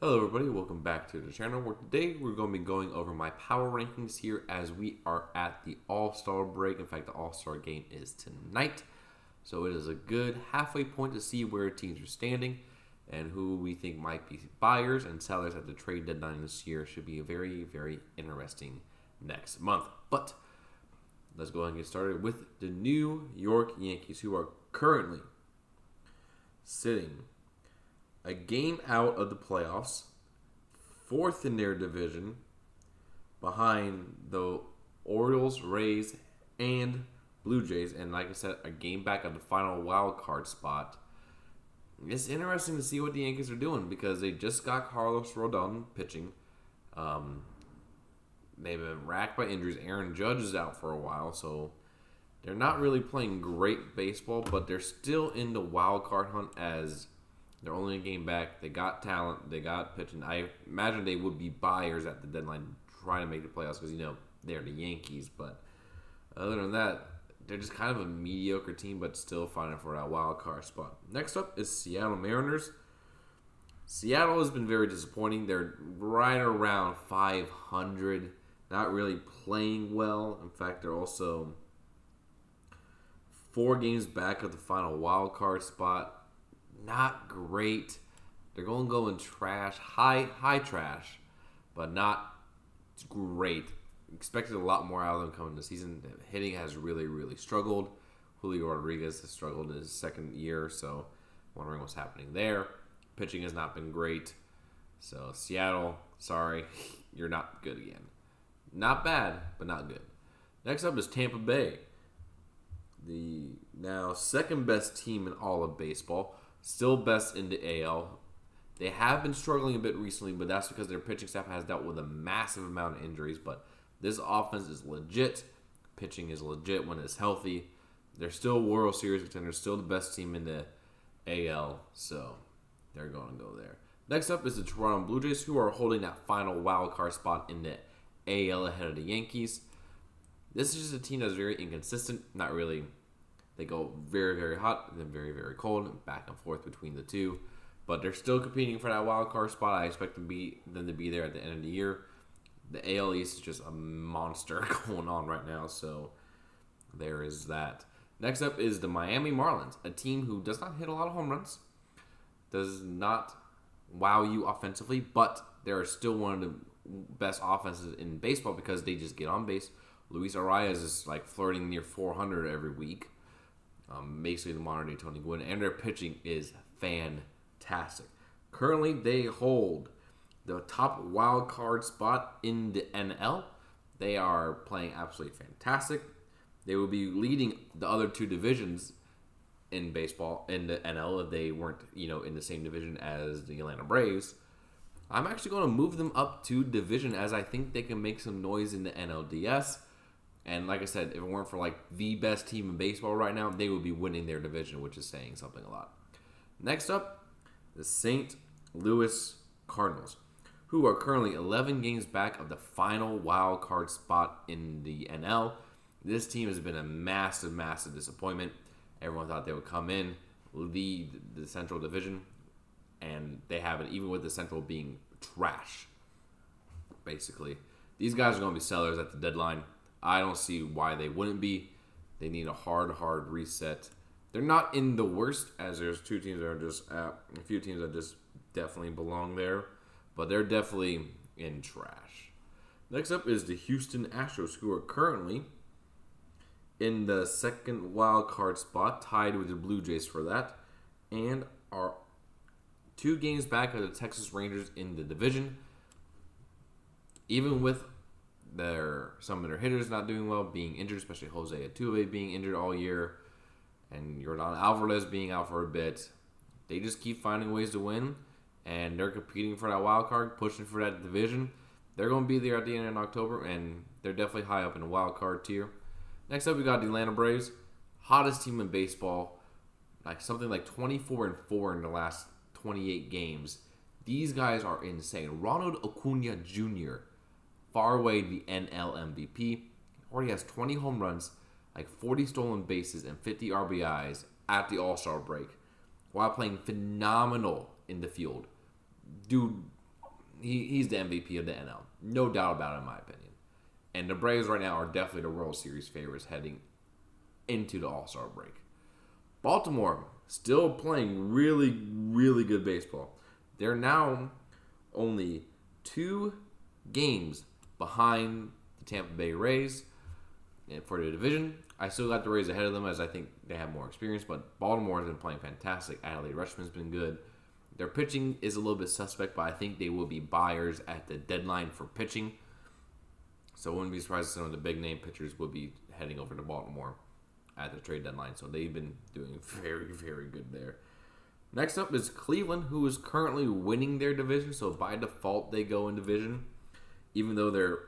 Hello everybody, welcome back to the channel where today we're going to be going over my power rankings here as we are at the All-Star break. In fact, the All-Star game is tonight. So it is a good halfway point to see where teams are standing and who we think might be buyers and sellers at the trade deadline this year. Should be a very, very interesting next month. But let's go ahead and get started with the New York Yankees, who are currently sitting a game out of the playoffs, fourth in their division, behind the Orioles, Rays, and Blue Jays, and like I said, a game back of the final wild card spot. It's interesting to see what the Yankees are doing because they just got Carlos Rodon pitching. They've been racked by injuries. Aaron Judge is out for a while, so they're not really playing great baseball, but they're still in the wild card hunt as they're only a game back. They got talent. They got pitching. I imagine they would be buyers at the deadline trying to make the playoffs because, they're the Yankees. But other than that, they're just kind of a mediocre team, but still fighting for that wild card spot. Next up is Seattle Mariners. Seattle has been very disappointing. They're right around 500, not really playing well. In fact, they're also 4 games back of the final wild card spot. Not great. They're going to go in trash, high trash, but not great. Expected a lot more out of them coming this season. Hitting has really, really struggled. Julio Rodriguez has struggled in his second year, so wondering what's happening there. Pitching has not been great. So Seattle, sorry, you're not good again. Not bad, but not good. Next up is Tampa Bay, the now second best team in all of baseball. Still best in the AL. They have been struggling a bit recently, but that's because their pitching staff has dealt with a massive amount of injuries. But this offense is legit. Pitching is legit when it's healthy. They're still World Series contenders, still the best team in the AL, so they're going to go there. Next up is the Toronto Blue Jays, who are holding that final wild card spot in the AL ahead of the Yankees. This is just a team that's very inconsistent, not really. They go very, very hot and then very, very cold, back and forth between the two. But they're still competing for that wild card spot. I expect them to be there at the end of the year. The AL East is just a monster going on right now, so there is that. Next up is the Miami Marlins, a team who does not hit a lot of home runs, does not wow you offensively, but they're still one of the best offenses in baseball because they just get on base. Luis Arias is like flirting near 400 every week. Basically the modern day Tony Gwynn, and their pitching is fantastic. Currently, they hold the top wild card spot in the NL. They are playing absolutely fantastic. They will be leading the other 2 divisions in baseball in the NL if they weren't, in the same division as the Atlanta Braves. I'm actually going to move them up to division as I think they can make some noise in the NLDS. And like I said, if it weren't for the best team in baseball right now, they would be winning their division, which is saying something a lot. Next up, the St. Louis Cardinals, who are currently 11 games back of the final wild card spot in the NL. This team has been a massive, massive disappointment. Everyone thought they would come in, lead the Central Division, and they haven't, even with the Central being trash, basically. These guys are going to be sellers at the deadline. I don't see why they wouldn't be. They need a hard reset. They're not in the worst, as there's 2 teams that are just a few teams that just definitely belong there, but they're definitely in trash. Next up is the Houston Astros, who are currently in the second wild card spot, tied with the Blue Jays for that, and are 2 games back of the Texas Rangers in the division. Even with some of their hitters not doing well, being injured, especially Jose Altuve being injured all year, and Yordan Alvarez being out for a bit. They just keep finding ways to win, and they're competing for that wild card, pushing for that division. They're going to be there at the end of October, and they're definitely high up in the wild card tier. Next up, we got the Atlanta Braves, hottest team in baseball, something like 24-4 in the last 28 games. These guys are insane. Ronald Acuna Jr., far away the NL MVP, already has 20 home runs, 40 stolen bases, and 50 RBIs at the All-Star break while playing phenomenal in the field. Dude he's the MVP of the NL. No doubt about it, in my opinion. And the Braves right now are definitely the World Series favorites heading into the All-Star break. Baltimore still playing really, really good baseball. They're now only 2 games behind the Tampa Bay Rays for the division. I still got the Rays ahead of them as I think they have more experience, but Baltimore has been playing fantastic. Adley Rutschman's been good. Their pitching is a little bit suspect, but I think they will be buyers at the deadline for pitching. So I wouldn't be surprised if some of the big-name pitchers will be heading over to Baltimore at the trade deadline. So they've been doing very, very good there. Next up is Cleveland, who is currently winning their division. So by default, they go in division. Even though they're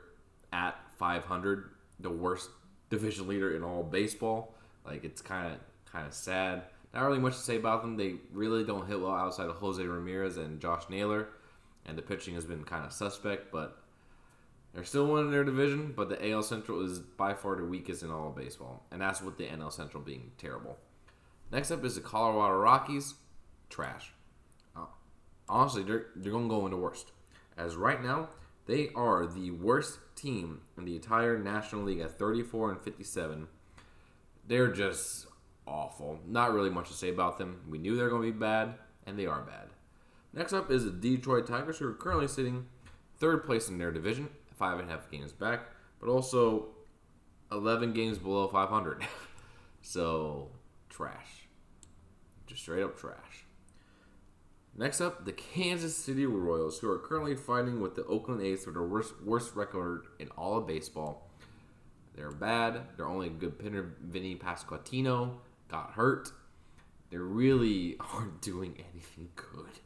at 500, the worst division leader in all baseball. Like, it's kind of sad. Not really much to say about them. They really don't hit well outside of Jose Ramirez and Josh Naylor. And the pitching has been kind of suspect, but they're still winning their division. But the AL Central is by far the weakest in all of baseball. And that's with the NL Central being terrible. Next up is the Colorado Rockies. Trash. Honestly, they're going to go in the worst. As right now, they are the worst team in the entire National League at 34-57. They're just awful. Not really much to say about them. We knew they were going to be bad, and they are bad. Next up is the Detroit Tigers, who are currently sitting 3rd place in their division, 5.5 games back, but also 11 games below 500. So, trash. Just straight up trash. Next up, the Kansas City Royals, who are currently fighting with the Oakland A's for the worst record in all of baseball. They're bad. They're only a good pinner. Vinny Pasquantino got hurt. They really aren't doing anything good.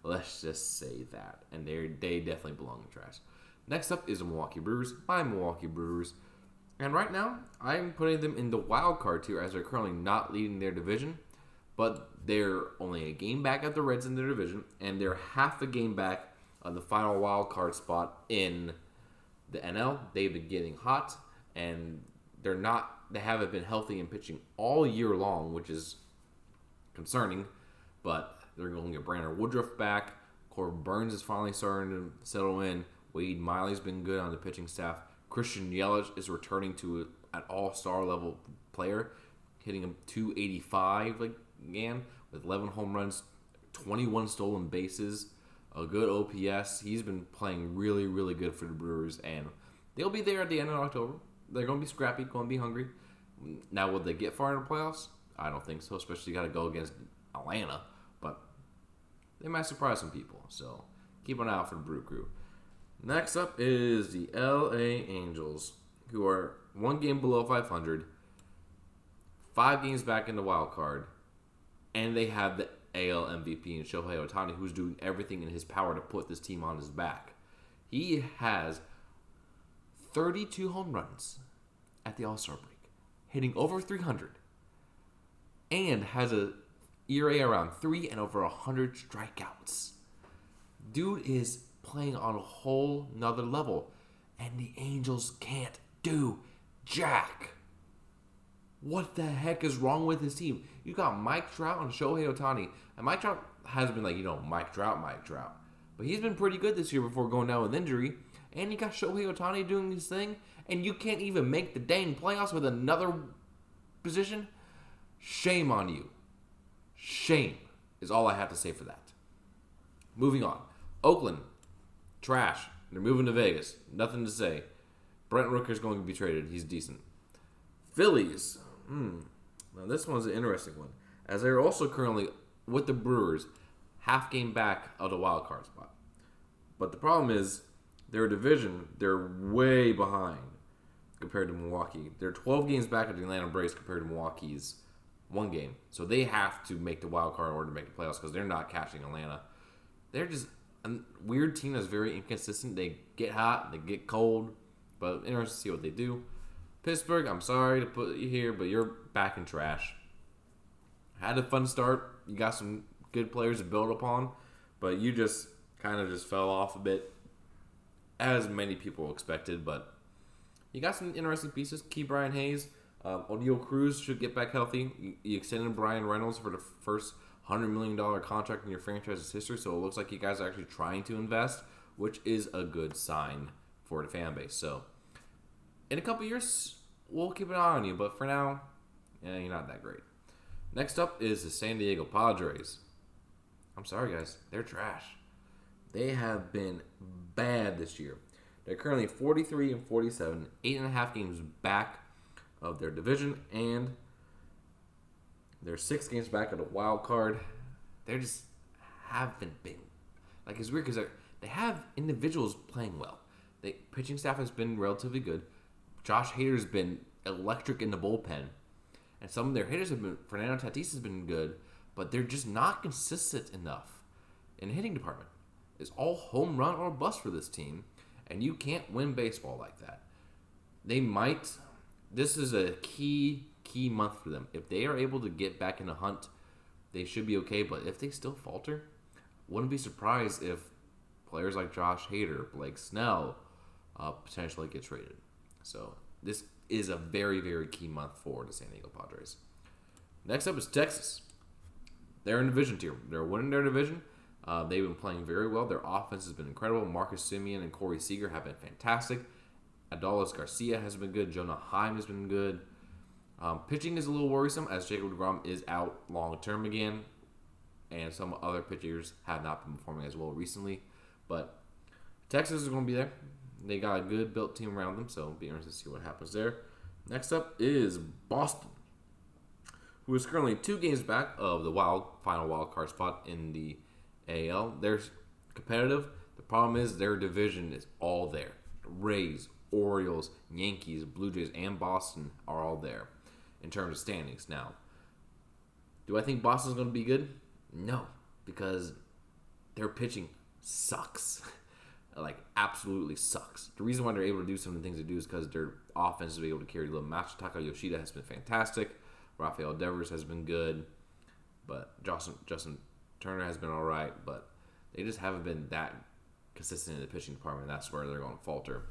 Let's just say that. And they definitely belong in trash. Next up is the Milwaukee Brewers. My Milwaukee Brewers. And right now, I'm putting them in the wild card tier as they're currently not leading their division. But they're only a game back at the Reds in their division, and they're half a game back on the final wild card spot in the NL. They've been getting hot, and they haven't been healthy and pitching all year long, which is concerning. But they're going to get Brandon Woodruff back. Corbin Burns is finally starting to settle in. Wade Miley's been good on the pitching staff. Christian Yelich is returning to an all-star level player, hitting him 285 again with 11 home runs, 21 stolen bases, a good OPS. He's been playing really, really good for the Brewers, and they'll be there at the end of October. They're going to be scrappy, going to be hungry. Now, will they get far in the playoffs? I don't think so, especially got to go against Atlanta, but they might surprise some people, so keep an eye out for the Brew Crew. Next up is the LA Angels, who are 1 game below 500, 5 games back in the wild card, and they have the AL MVP in Shohei Ohtani, who's doing everything in his power to put this team on his back. He has 32 home runs at the All-Star break, hitting over 300, and has a ERA around 3 and over 100 strikeouts. Dude is playing on a whole nother level, and the Angels can't do jack. What the heck is wrong with his team? You got Mike Trout and Shohei Ohtani. And Mike Trout has been Mike Trout. But he's been pretty good this year before going down with injury. And you got Shohei Ohtani doing his thing. And you can't even make the dang playoffs with another position? Shame on you. Shame is all I have to say for that. Moving on. Oakland. Trash. They're moving to Vegas. Nothing to say. Brent Rooker's going to be traded. He's decent. Phillies. Now this one's an interesting one, as they're also currently with the Brewers, half game back of the wild card spot. But the problem is, their division, they're way behind compared to Milwaukee. They're 12 games back of the Atlanta Braves compared to Milwaukee's 1 game. So they have to make the wild card in order to make the playoffs because they're not catching Atlanta. They're just a weird team that's very inconsistent. They get hot, they get cold, but interesting to see what they do. Pittsburgh, I'm sorry to put you here, but you're back in trash. Had a fun start. You got some good players to build upon, but you just kind of just fell off a bit, as many people expected. But you got some interesting pieces. Keep Brian Hayes. O'Neal Cruz should get back healthy. You extended Brian Reynolds for the first $100 million contract in your franchise's history, so it looks like you guys are actually trying to invest, which is a good sign for the fan base. So, in a couple years, we'll keep an eye on you. But for now, yeah, you're not that great. Next up is the San Diego Padres. I'm sorry, guys. They're trash. They have been bad this year. They're currently 43 and 47, 8.5 games back of their division, and they're 6 games back of the wild card. They just haven't been. Like, it's weird because they have individuals playing well. The pitching staff has been relatively good. Josh Hader's been electric in the bullpen. And some of their hitters have been, Fernando Tatis has been good, but they're just not consistent enough in the hitting department. It's all home run or bust for this team, and you can't win baseball like that. They might. This is a key month for them. If they are able to get back in the hunt, they should be okay. But if they still falter, wouldn't be surprised if players like Josh Hader, Blake Snell, potentially get traded. So this is a very, very key month for the San Diego Padres. Next up is Texas. They're in division tier. They're winning their division. They've been playing very well. Their offense has been incredible. Marcus Semien and Corey Seager have been fantastic. Adolis Garcia has been good. Jonah Heim has been good. Pitching is a little worrisome as Jacob deGrom is out long term again, and some other pitchers have not been performing as well recently. But Texas is going to be there. They got a good built team around them, so it'll be interesting to see what happens there. Next up is Boston, who is currently 2 games back of the final wild card spot in the AL. They're competitive. The problem is their division is all there. Rays, Orioles, Yankees, Blue Jays, and Boston are all there in terms of standings. Now, do I think Boston's going to be good? No, because their pitching sucks. Like, absolutely sucks. The reason why they're able to do some of the things they do is because their offense is able to carry a little. Masataka Yoshida has been fantastic. Rafael Devers has been good. But Justin Turner has been all right. But they just haven't been that consistent in the pitching department. That's where they're going to falter.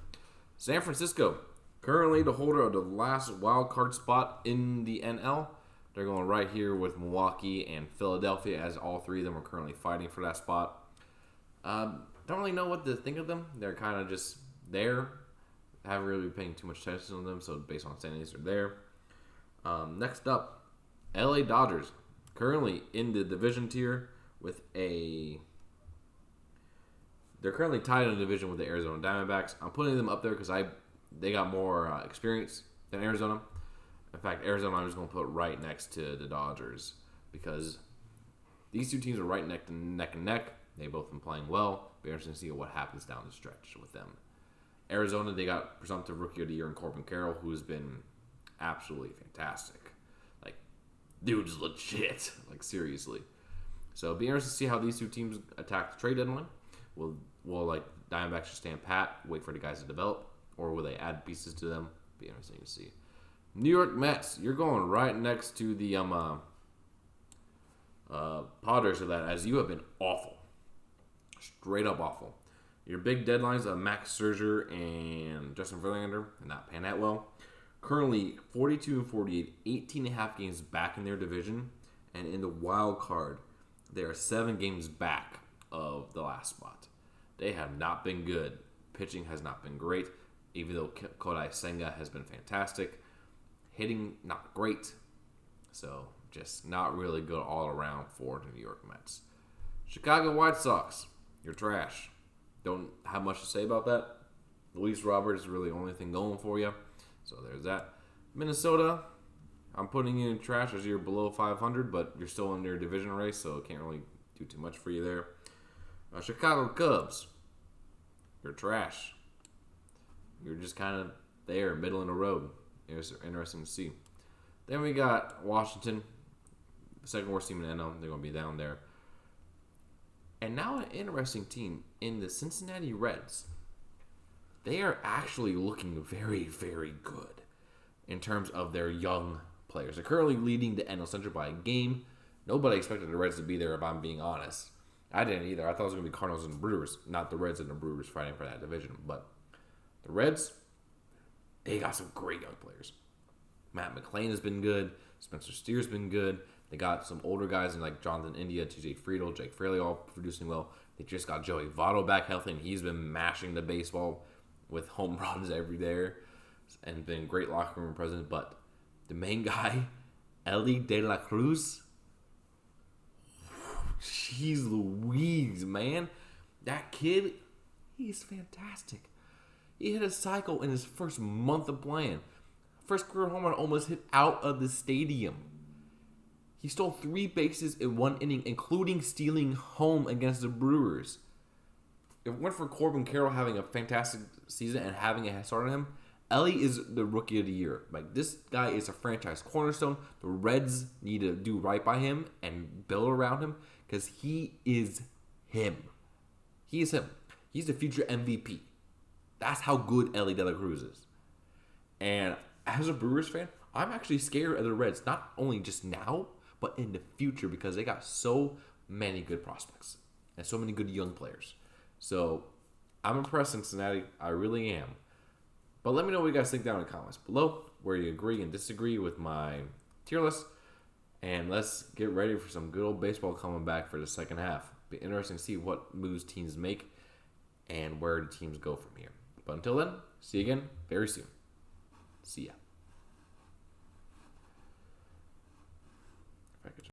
San Francisco, currently the holder of the last wild card spot in the NL. They're going right here with Milwaukee and Philadelphia, as all 3 of them are currently fighting for that spot. Don't really know what to think of them. They're kind of just there. Haven't really been paying too much attention on them, so based on standings, they're there. Next up, LA Dodgers, currently in the division tier with a... They're currently tied in a division with the Arizona Diamondbacks. I'm putting them up there because they got more experience than Arizona. In fact, Arizona I'm just going to put right next to the Dodgers because these 2 teams are right neck and neck. They've both been playing well. Be interesting to see what happens down the stretch with them. Arizona, they got presumptive Rookie of the Year in Corbin Carroll, who's been absolutely fantastic. Like, dude's legit. Like, seriously. So it'll be interesting to see how these 2 teams attack the trade deadline. Will like Diamondbacks just stand pat, wait for the guys to develop, or will they add pieces to them? Be interesting to see. New York Mets, you're going right next to the Padres of that, as you have been awful, straight up awful. Your big deadlines of Max Scherzer and Justin Verlander and not pan that well. Currently 42 and 48, 18.5 games back in their division, and in the wild card, they are 7 games back of the last spot. They have not been good. Pitching has not been great, even though Kodai Senga has been fantastic. Hitting, not great. So, just not really good all around for the New York Mets. Chicago White Sox, you're trash. Don't have much to say about that. Luis Roberts is really the only thing going for you. So, there's that. Minnesota, I'm putting you in trash as you're below 500, but you're still in their division race, so can't really do too much for you there. Chicago Cubs, you're trash. You're just kind of there, middle of the road. It's interesting to see. Then we got Washington, the second worst team in the NL. They're going to be down there. And now an interesting team in the Cincinnati Reds. They are actually looking very, very good in terms of their young players. They're currently leading the NL Central by a game. Nobody expected the Reds to be there, if I'm being honest. I didn't either. I thought it was going to be Cardinals and Brewers, not the Reds and the Brewers fighting for that division. But the Reds, they got some great young players. Matt McClain has been good. Spencer Steer's been good. They got some older guys like Jonathan India, TJ Friedel, Jake Fraley all producing well. They just got Joey Votto back healthy, and he's been mashing the baseball with home runs every day and been a great locker room presence. But the main guy, Ellie De La Cruz, jeez Louise, man. That kid, he's fantastic. He hit a cycle in his first month of playing. First career home run almost hit out of the stadium. He stole 3 bases in 1 inning, including stealing home against the Brewers. If it weren't for Corbin Carroll having a fantastic season and having a head start on him, Ellie is the rookie of the year. Like, this guy is a franchise cornerstone. The Reds need to do right by him and build around him because he is him. He is him. He's the future MVP. That's how good Ellie De La Cruz is. And as a Brewers fan, I'm actually scared of the Reds, not only just now, but in the future, because they got so many good prospects and so many good young players. So I'm impressed, Cincinnati. I really am. But let me know what you guys think down in the comments below, where you agree and disagree with my tier list. And let's get ready for some good old baseball coming back for the second half. Be interesting to see what moves teams make and where the teams go from here. But until then, see you again very soon. See ya.